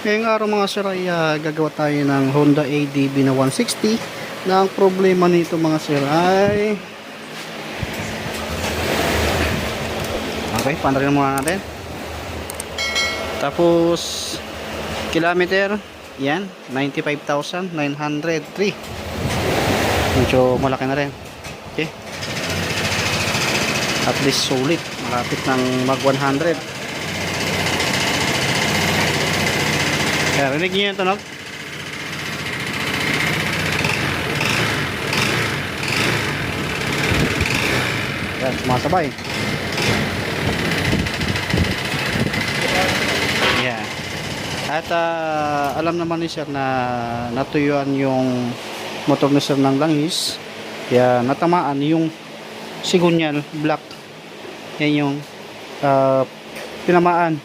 Ngayong araw mga sir ay gagawa tayo ng Honda ADV na 160 na ang problema nito mga sir ay okay, pandarin muna natin. Tapos kilometer yan 95,903, medyo malaki na rin. Okay, at least sulit, malapit ng mag 100. Kaya rinig nyo yung tunog. Yan, sumasabay. Yan. At alam naman ni sir na natuyuan yung motor ni sir ng langis. Kaya natamaan yung sigunyal black. Yan yung tinamaan.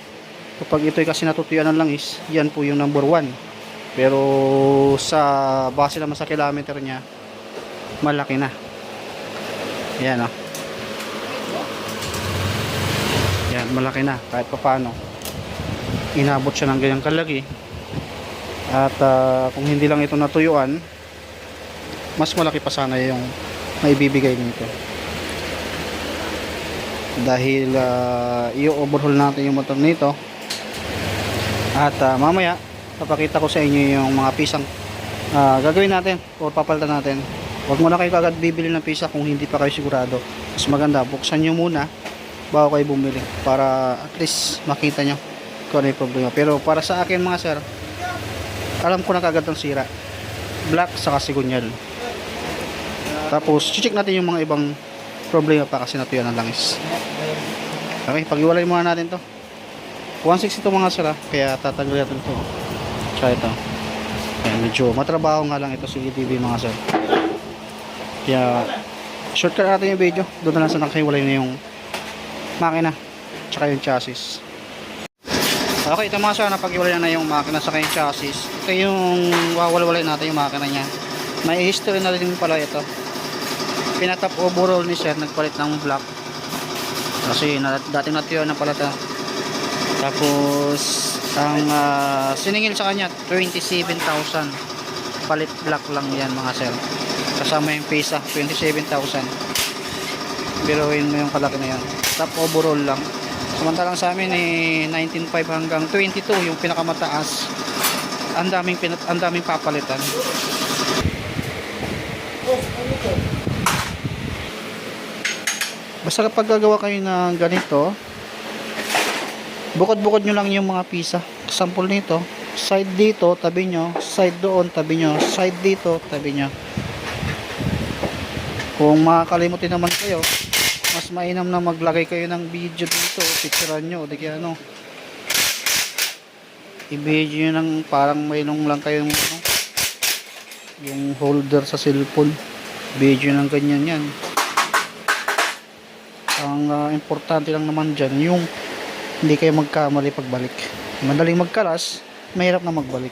Kapag ito kasi natutuyuan ng langis, yan po yung number 1. Pero sa base naman sa kilometer niya, malaki na. Yan o. Yan, malaki na. Kahit pa paano, inabot siya ng ganyang kalaki. At kung hindi lang ito natuyuan, mas malaki pa sana yung maibibigay nito. Dahil i-overhaul natin yung motor nito. At mamaya papakita ko sa inyo yung mga pisang gagawin natin o papalitan natin. Huwag mo na kayo kagad bibili ng pisa kung hindi pa kayo sigurado. Mas maganda buksan nyo muna bago kayo bumili para at least makita nyo kung ano yung problema. Pero para sa akin mga sir, alam ko na kagad ang sira, black saka sigunyal. Tapos check natin yung mga ibang problema pa kasi natuyan ng langis. Okay, pag-iwalay muna natin to. 160 ito mga sir, kaya tatanggalin natin ito. Tsaka ito. Ayan, medyo matrabaho nga lang ito si ADV mga sir. Kaya shortcut natin yung video. Doon na lang sa nakahiwalay na yung makina tsaka yung chassis. Okay, ito mga sir, napag-iwalay na yung makina sa yung chassis. Ito yung wawalawalay natin yung makina nya. May history na rin pala ito. Pinatap overall ni sir, nagpalit ng black kasi dating natuyuan na pala ito. Tapos ang siningil sa kanya 27,000, palit black lang yan mga sir, kasama yung pisa 27,000. Biruin mo yung kalaki na yan. Top overall lang. Samantalang sa amin 19,500 hanggang 22 yung pinakamataas. Ang daming papalitan. Basta kapag gagawa kayo ng ganito, bukod-bukod nyo lang yung mga pisa. Sample nito, side dito, tabi nyo, side doon, tabi nyo, side dito, tabi nyo. Kung makakalimutin naman kayo, mas mainam na maglagay kayo ng video dito, picturean nyo, o di kaya ano, i-video nyo ng parang mayroong lang kayong yung holder sa cellphone, video ng ganyan yan. Ang importante lang naman dyan yung hindi kayo magkamali pagbalik. Madaling magkalas, mahirap na magbalik.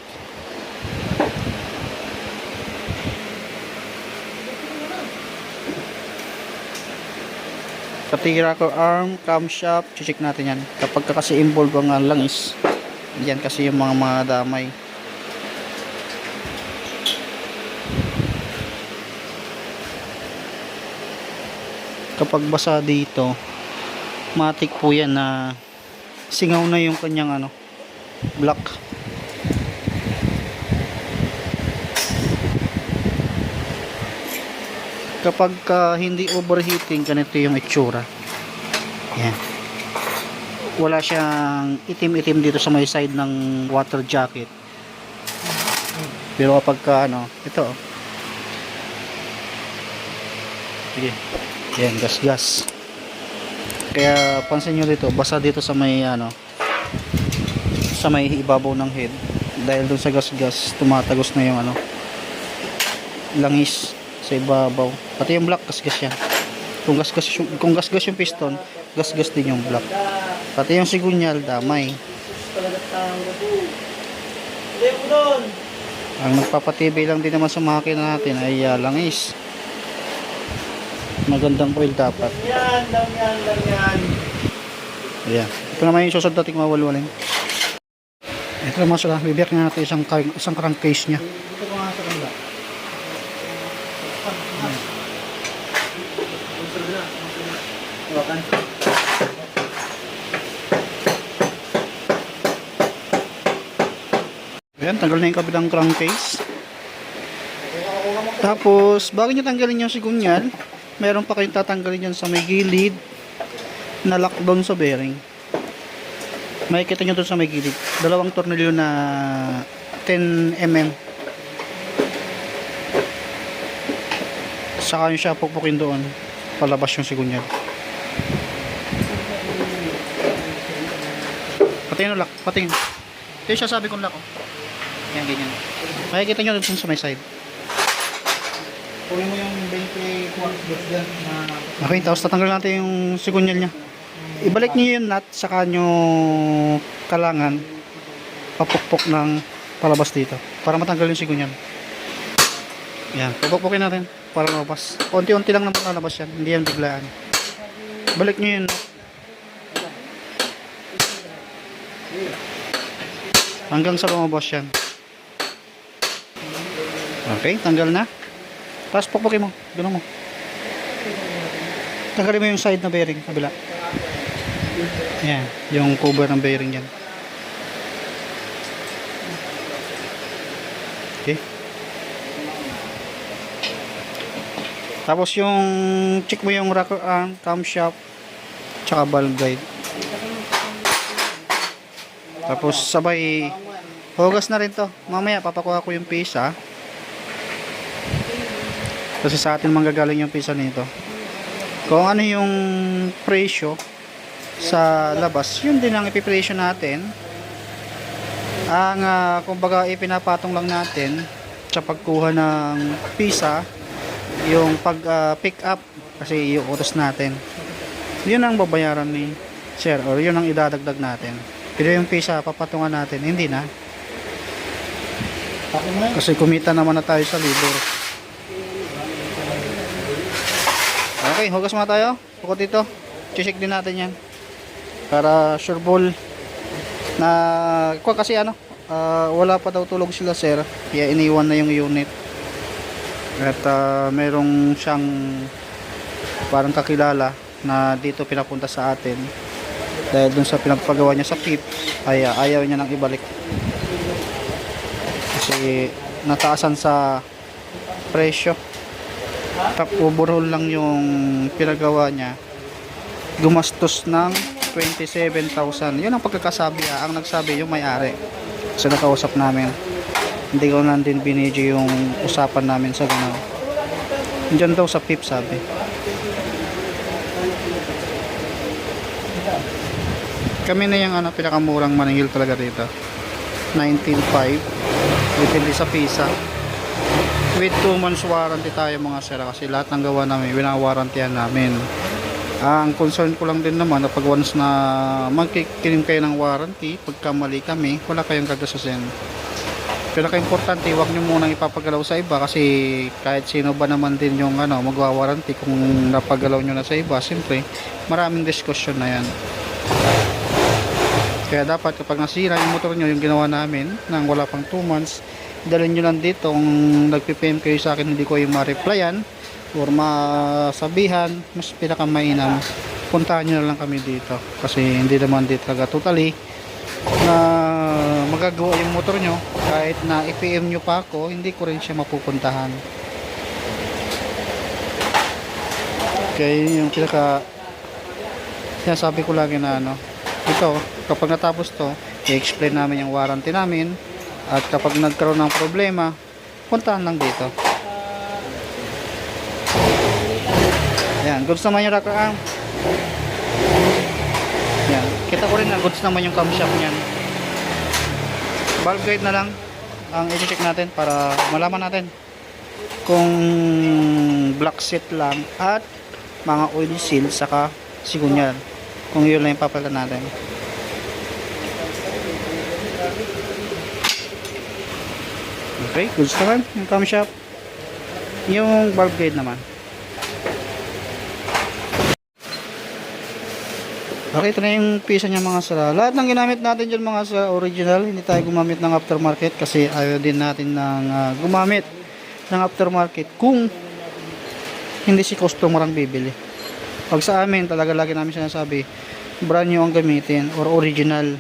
Katira ko arm, camshaft, check natin yan. Kapag kasi involved ang langis, yan kasi yung mga damay. Kapag basa dito, matik po yan na singaw na yung kanyang black. Kapag hindi overheating, ganito yung itsura. Yan. Wala siyang itim-itim dito sa may side ng water jacket. Pero kapag ito sige, yan, gas-gas. Kaya pansin nyo dito, basa dito sa may sa may ibabaw ng head. Dahil dun sa gas-gas, tumatagos na yung langis sa ibabaw. Pati yung black, gas-gas yan. Kung gas-gas yung piston, gas-gas din yung black. Pati yung sigunyal, damay. Ang nagpapatibay lang din naman sa makina natin ay langis. Magandang oil dapat. Yan. Ayan. Ito naman yung susod nating mawalwalin. Ito naman sila, bibiyak na natin isang crankcase niya. Dito ko nga sa kanila. Hawakan. Ayan, tanggal na yung kabilang crankcase. Tapos, bago nyo tanggalin yung sigunyal, meron pa kayong tatanggalin yan sa may gilid na lock down sa bearing. Makikita nyo doon sa may gilid. Dalawang tornilyo na 10 mm. Saka nyo siya pukpukin doon. Palabas yung sigunyal. Patingin yung lock. Patingin. Ito yung sasabi kong lock. Oh. Yan, ganyan. Makikita nyo doon sa may side. Kunin mo yung 20 quarts dyan na... Okay, tapos tatanggal natin yung sigunyal niya. Ibalik niyo yung nut saka nyo kalangan papukpok ng palabas dito para matanggal yung sigunyal. Yan, pupukpukin natin para lumabas. Unti-unti lang naman lalabas yan, hindi yan biglaan. Balik niyo yung nut. Hanggang sa lumabas yan. Okay, tanggal na. Tapos pukpukin mo, gano'n mo. Tanggalin mo yung side na bearing, kabila. Ayan, yung cover ng bearing yan. Okay. Tapos yung check mo yung rocker arm, camshaft, tsaka valve guide. Tapos sabay hugas na rin to. Mamaya papakuha ko yung pisa. Kasi sa atin manggagaling yung pisa nito. Kung ano yung presyo sa labas, yun din ang ipipresyo natin. Ang kumbaga ipinapatong lang natin sa pagkuha ng pisa, yung pag pick up kasi iuutos natin. Yun ang babayaran ni sir, or yun ang idadagdag natin. Pero yung pisa papatungan natin, hindi na. Kasi kumita naman na tayo sa labor. Okay, hugas muna tayo. Bukod dito, check din natin yan. Para sure ball na kasi wala pa daw tulog sila sir. Kaya iniwan na yung unit. At merong siyang parang kakilala na dito pinapunta sa atin. Dahil dun sa pinagpagawa niya sa PIP, ay ayaw niya nang ibalik. Kasi nataasan sa presyo. Overall lang yung pinagawa niya, gumastos ng 27,000. Yun ang pagkakasabi. Ang nagsabi yung may-ari. So nakausap namin, hindi ko lang din binidyo yung usapan namin sa gano'n. Diyan daw sa PIP sabi. Kami na yung pinakamurang maningil talaga dito, 19.5. depende sa pisa. With 2 months warranty tayo mga sir, kasi lahat ng gawa namin winawarrantihan namin. Ang concern ko lang din naman na pag once na magkikilim kayo ng warranty, pagka mali kami, wala kayong gagastusin. Pinaka-importante, huwag nyo munang ipapagalaw sa iba, kasi kahit sino ba naman din yung magwa-warranty, kung napagalaw nyo na sa iba, siyempre maraming discussion na yan. Kaya dapat kapag nasira yung motor nyo, yung ginawa namin nang wala pang 2 months, dalhin nyo lang dito. Kung nagpipm kayo sa akin, hindi ko yung ma-replyan or masabihan, mas pinakamainam, puntahan nyo na lang kami dito. Kasi hindi naman dito talaga totally na magagawa yung motor nyo. Kahit na i-PM nyo pa ako, hindi ko rin siya mapupuntahan. Kaya yung sinasabi ko lagi na ito, kapag natapos to, i-explain namin yung warranty namin. At kapag nagkaroon ng problema, puntahan lang dito. Ayan, goods naman yung rocker arm. Ayan, kita ko rin na goods naman yung camshaft niyan. Valve guide na lang ang i-check natin para malaman natin kung black set lang at mga oil seal saka sigunyal. Kung yun lang yung papalitan natin. Okay, goods naman yung camshaft. Yung valve guide naman. Okay, ito na yung pisa niya mga sir. Lahat ng ginamit natin dyan mga sir, original. Hindi tayo gumamit ng aftermarket kasi ayaw din natin ng gumamit ng aftermarket kung hindi si customer ang bibili. Pag sa amin, talaga lagi namin sinasabi, brand new ang gamitin or original.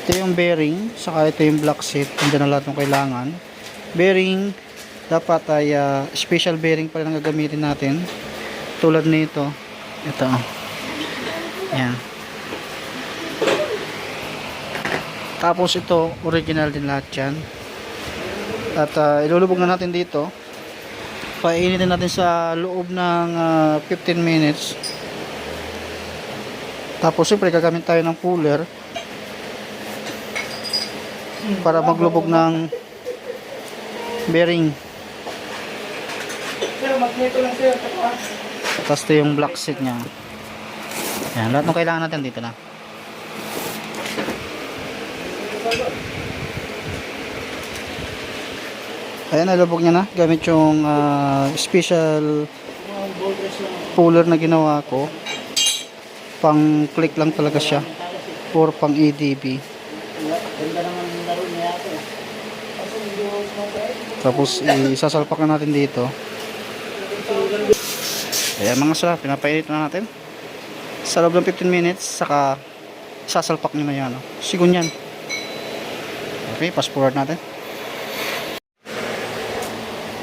Ito yung bearing, saka ito yung block set. Andiyan na lahat ng kailangan. Bearing, dapat ay special bearing pa rin ang gagamitin natin. Tulad nito. Ito. Ayan. Tapos ito, original din lahat yan. At ilulubog na natin dito. Painitin natin sa loob ng 15 minutes. Tapos siyempre gagamit tayo ng cooler para maglubog ng bearing. Pero magneto lang sir. Tapos ito yung block set nya. Yan, lahat ng kailangan natin dito na. Ayan, nalubog niya na gamit yung special puller na ginawa ko. Pang click lang talaga siya or pang EDB. Tapos isasalpak na natin dito. Ayan mga sir, pinapainit na natin sa loob ng 15 minutes, saka sasalpak nyo na yan. Sigun yan. Okay, fast forward natin.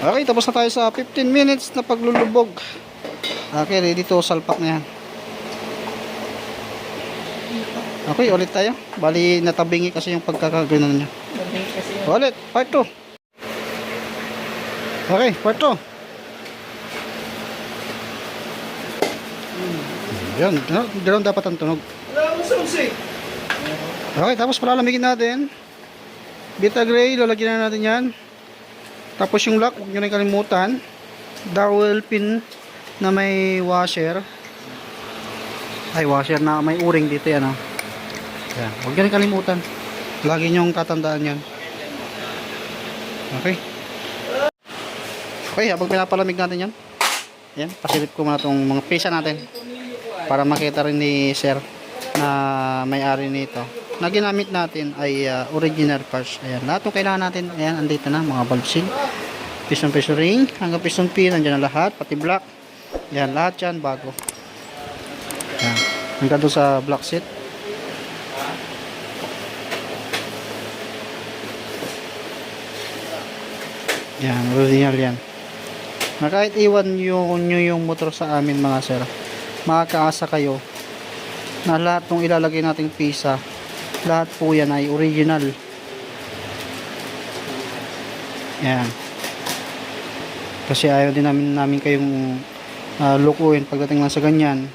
Okay, tapos na tayo sa 15 minutes na paglulubog. Okay, ready to salpak na yan. Okay, ulit tayo. Bali, natabingi kasi yung pagkakaganon niya. Ulit, part 2. Okay, part 2. Yan, ganoon dapat ang tunog. Okay, tapos palalamigin natin. Beta gray, lalagyan na natin yan. Tapos yung lock, huwag nyo na kalimutan. Dowel pin na may washer. Ay, washer na may uring dito yan. Yan, huwag nyo na kalimutan. Lagi nyo tatandaan yan. Okay. Okay, habang pinapalamig natin yan. Yan, pasilip ko muna itong mga pisa natin. Para makita rin ni sir na may-ari nito. Na ginamit natin ay original parts. Ayan, lahat ng kailangan natin, ayan, andito na, mga valve seal, piston ring, hanggang piston pin, andyan na lahat, pati block. Ayan, lahat yan bago. Ayan, hanggang doon sa block set. Ayan, original yan. Na kahit iwan nyo yung motor sa amin mga sir, makakaasa kayo na lahat ng ilalagay nating pisa, lahat po yan ay original. Yan, kasi ayaw din namin kayong lukuin pagdating lang sa ganyan.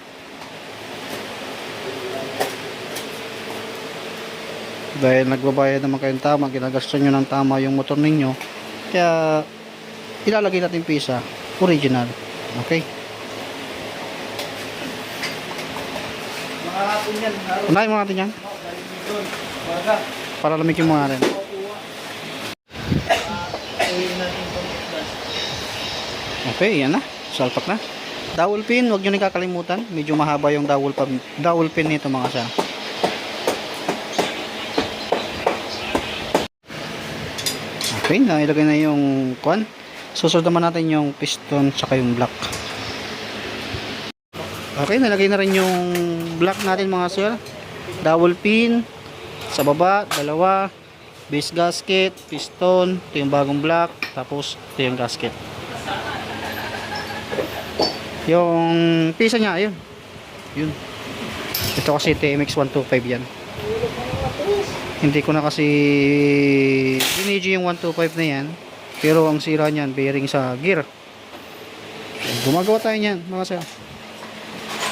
Dahil nagbabayad naman kayong tama, ginagastos nyo ng tama yung motor ninyo, kaya ilalagay natin pisa original. Okay, unahin mo natin yan para lamig yung mga rin. Okay, yan na, salpak na. Dowel pin, huwag nyo na kakalimutan. Medyo mahaba yung dowel pin nito mga sir. Okay, nailagay na yung kwan. Susunod naman natin yung piston tsaka yung block. Okay, nalagay na rin yung block natin mga sir. Dowel pin sa baba, dalawa, base gasket, piston, ito yung bagong block, tapos ito yung gasket. Yung pisa niya, ayun. Yun. Ito kasi TMX 125 yan. Hindi ko na kasi binidyo yung 125 na yan, pero ang sira niyan, bearing sa gear. Gumagawa tayo niyan mga sir.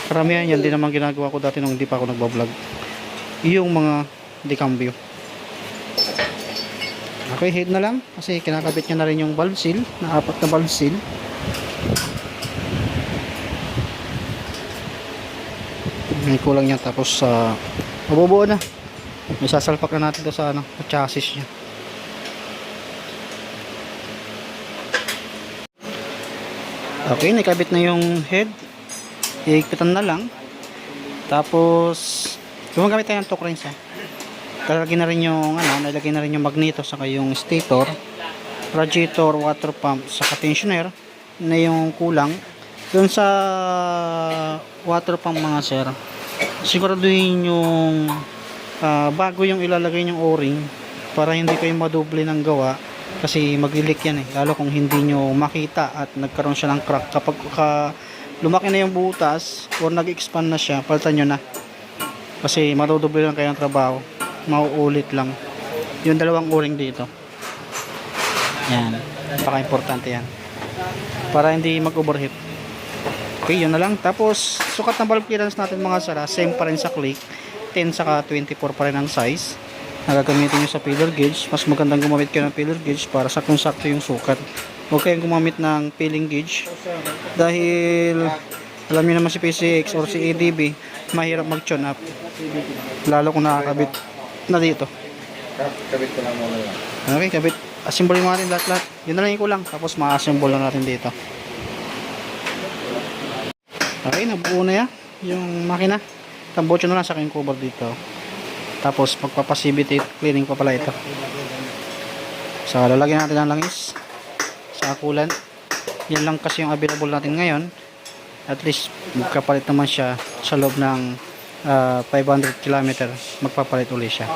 Karamihan yan, din naman ginagawa ko dati nung hindi pa ako nagbablog. Yung mga decambio. Okay, head na lang. Kasi kinakabit niya na rin yung valve seal. Na 4 na valve seal. May kulang yan. Tapos mabubuo na. May sasalpak na natin ito sa chassis niya. Okay, nakabit na yung head. Iigpitan na lang. Tapos gumagamit tayo ng torque wrench. Nilagay na rin yung nilagay na rin yung magneto saka yung stator, radiator, water pump saka tensioner na yung kulang. Doon sa water pump mga sir, siguraduhin yung bago yung ilalagay yung o-ring para hindi kayo madoble ng gawa kasi maglilik yan lalo kung hindi nyo makita at nagkaroon siya ng crack. Kapag lumaki na yung butas or nag-expand na siya, palitan nyo na kasi madodoble lang kayo ng trabaho, mauulit lang yung dalawang o-ring dito. Yan, napaka importante yan para hindi mag-overheat. Okay, yun na lang. Tapos sukat ng valve clearance natin mga sara, same pa rin sa click, 10 saka 24 pa rin ang size na gagamitin nyo sa feeler gauge. Mas magandang gumamit kayo ng feeler gauge para saktong-sakto yung sukat. Huwag kayong gumamit ng feeling gauge dahil alam niyo naman si PCX or si ADB mahirap mag-tune up lalo kung nakakabit na dito. Kabit ko lang muna lang. Okay, kabit. Assemble mo natin lahat. Yun na lang yung kulang. Tapos ma-assemble na natin dito. Okay, nabuo na yan yung makina. Tambotso na lang sa aking cover dito. Tapos magpapacivity cleaning pa pala ito. So lalagyan natin ng langis sa coolant. Yan lang kasi yung available natin ngayon. At least magkapalit naman siya sa loob ng 500 km. Magpapalit ulit siya.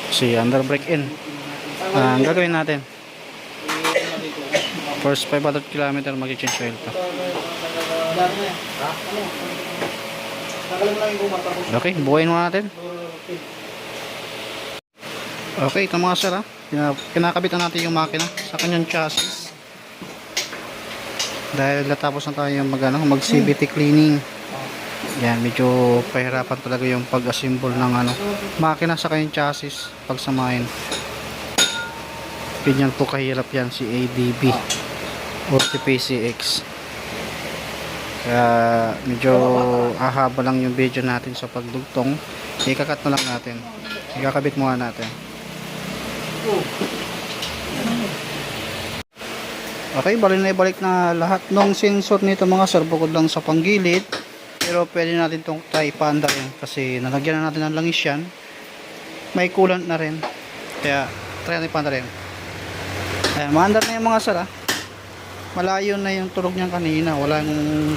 Si under brake in. Ang gagawin natin, first 500 km mag-change oil to. Okay, buuin mo natin. Okay, ito mga sir, kinakabitan natin yung makina sa kanyang chassis dahil natapos na tayo mag CVT cleaning. Yan, medyo pahirapan talaga yung pag-assemble ng makina sa kanyang chassis pagsamahin. Ganyan po kahirap yan si ADB or si PCX. Kaya medyo ahaba lang yung video natin sa pagdugtong. Ikakat na lang natin. Ikakabit muna natin. Okay, ibalik na lahat ng sensor nito mga sir, bukod lang sa panggilid. Pero pwede natin itong ipaandar rin kasi nalagyan na natin ng langis yan. May coolant na rin. Kaya try natin ipaandar rin. Ayan, maandar na yung mga sir. Malayo na yung tulog niyan kanina. Walang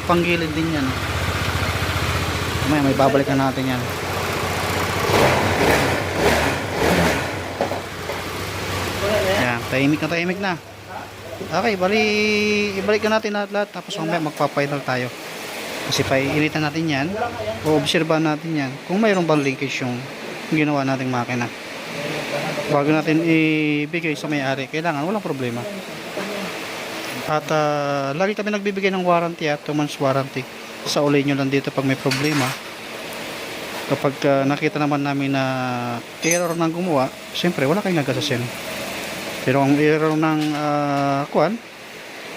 panggilid din yan. May babalik na natin yan. Ayan, tahimik na. Okay, ibalik na natin lahat. Tapos mamaya magpa-final tayo. Kasi painitan natin yan o obserbahan natin yan kung mayroon bang linkage yung ginawa nating makina. Bago natin ibigay sa may-ari, kailangan walang problema. At lagi kami nagbibigay ng warranty 2 months warranty. Sa uli nyo lang dito pag may problema. Kapag nakita naman namin na error ng gumawa, siyempre wala kayong nagasasin. Pero ang error ng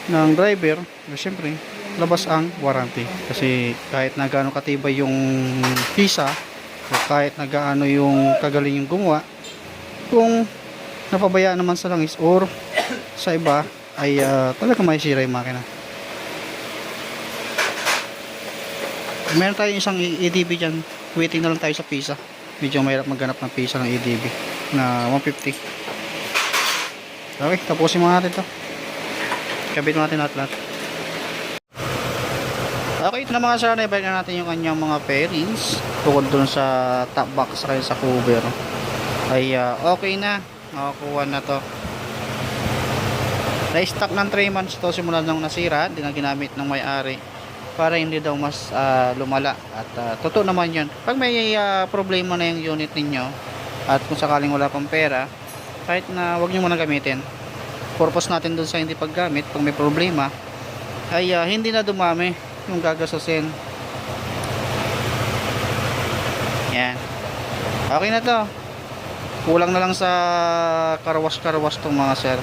ng driver, siyempre labas ang warranty. Kasi kahit na gaano katibay yung pisa o kahit na gaano yung kagaling yung gumawa, kung napabayaan naman sa langis or sa iba ay talaga may sira yung makina. Meron tayong isang ADB dyan, waiting na lang tayo sa pisa. Medyo mahirap maghanap ng pisa ng ADB na 150. Okay, tapusin mo natin to. Kabit natin lahat. Okay, ito na mga sir, naibalik na natin yung kanyang mga pairings bukod dun sa top box sa cover. Ay okay na, nakakuha na to. Na-stock ng 3 months to simula nang nasira, hindi na ginamit ng may-ari para hindi daw mas lumala. At totoo naman yun. Pag may problema na yung unit ninyo at kung sakaling wala pang pera, kahit na wag nyo muna gamitin. Purpose natin dun sa hindi paggamit, pag may problema ay hindi na dumami yung gagastusin. Yan, okay na to. Kulang na lang sa karwas tong mga sir.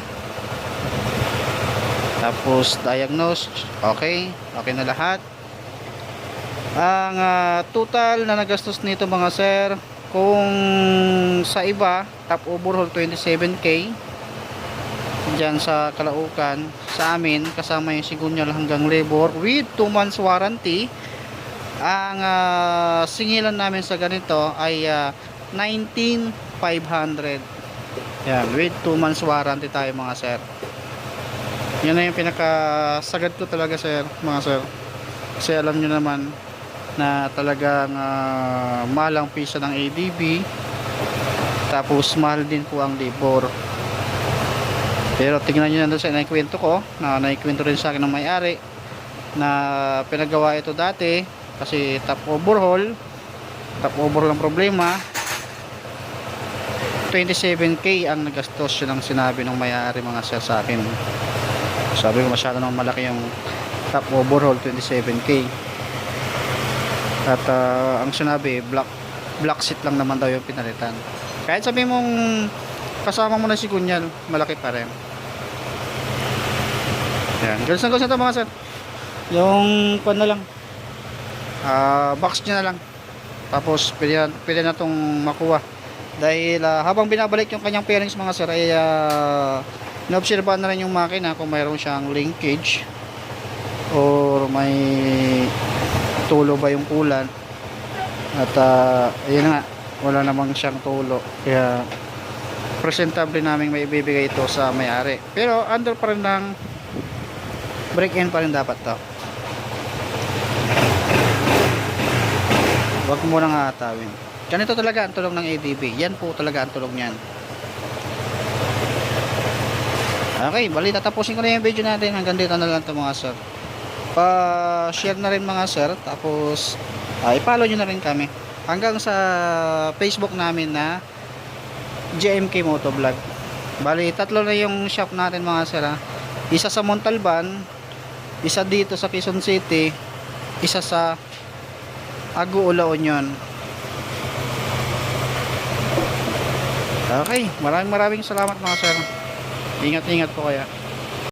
Tapos diagnose, okay na lahat. Ang total na nagastos nito mga sir, kung sa iba top overhaul 27k, dyan sa Calaucan sa amin, kasama yung sigunyal hanggang labor with 2 months warranty. Ang singilan namin sa ganito ay 19,500. Yan, with 2 months warranty tayo mga sir. Yan na yung pinakasagad ko talaga sir, mga sir. Kasi alam nyo naman na talagang mahal ang pisa ng ADB, tapos mahal din po ang labor. Pero tingnan nyo na doon sa naikwento ko, na naikwento rin sa akin ng may-ari na pinagawa ito dati kasi top overhaul ang problema. 27k ang nagastos, yun ang sinabi ng may-ari mga sir sa akin. Sabi ko masyado nang malaki yung top overhaul, 27k. At ang sinabi black seat lang naman daw yung pinalitan. Kahit sabi mong kasama mo na si kunyal, malaki pa rin. Yan, girls na ito mga sir. Yung pan na lang, box nyo na lang, tapos pwede na itong makuha. Dahil habang binabalik yung kanyang pairings mga sir ay naobserbahan na rin yung makina kung mayroon siyang linkage or may tulo ba yung kulan. At ayun nga, wala namang siyang tulo, kaya presentable namin may ibibigay ito sa may-ari. Pero under pa rin ng break-in pa rin dapat to. Huwag mo nang hahatawin. Ganito talaga ang tulong ng ADB. Yan po talaga ang tulong niyan. Okay, bali tatapusin ko na yung video natin. Hanggang dito na lang ito mga sir. Pa-share na rin mga sir, tapos i-follow nyo na rin kami hanggang sa Facebook namin na JMK Motovlog. Bali 3 na yung shop natin mga sir ha. Isa sa Montalban, isa dito sa Quezon City, isa sa Aguula Union. Okay, maraming salamat mga sir. Ingat po kayo.